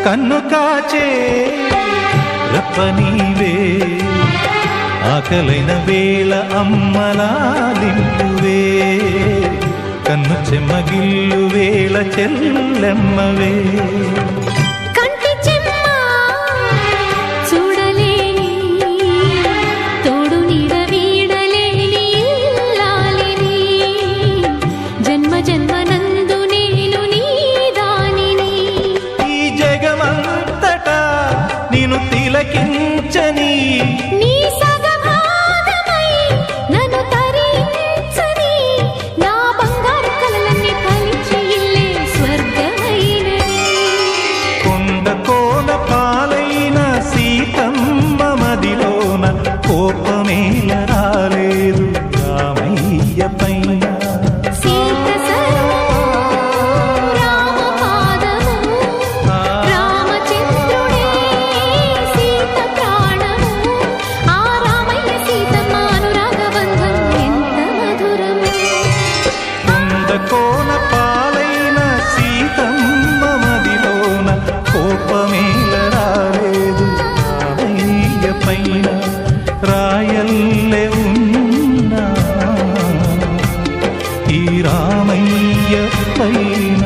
కన్ను కాచే రప్పనీవే ఆకలైన వేళ అమ్మలాలింపువే కన్ను చెమ్మగిల్లు వేళ చెల్లెమ్మవే తిలకించని నీ సగభాగమై నన్ను తరించని నా బంగారు కలలన్నీ ఫలించి ఇల్లే స్వర్గమైనది కొండ కోన పాలైన సీతమ్మ మదిలోన కోపమేల రాలేదు రామయ్య పైన కోన పాలైన సీతమ్మ మదిలోన కోపమేల రాలేదు రామయ్య పైన రాయల్లే ఉన్నా ఈ రామయ్య పైన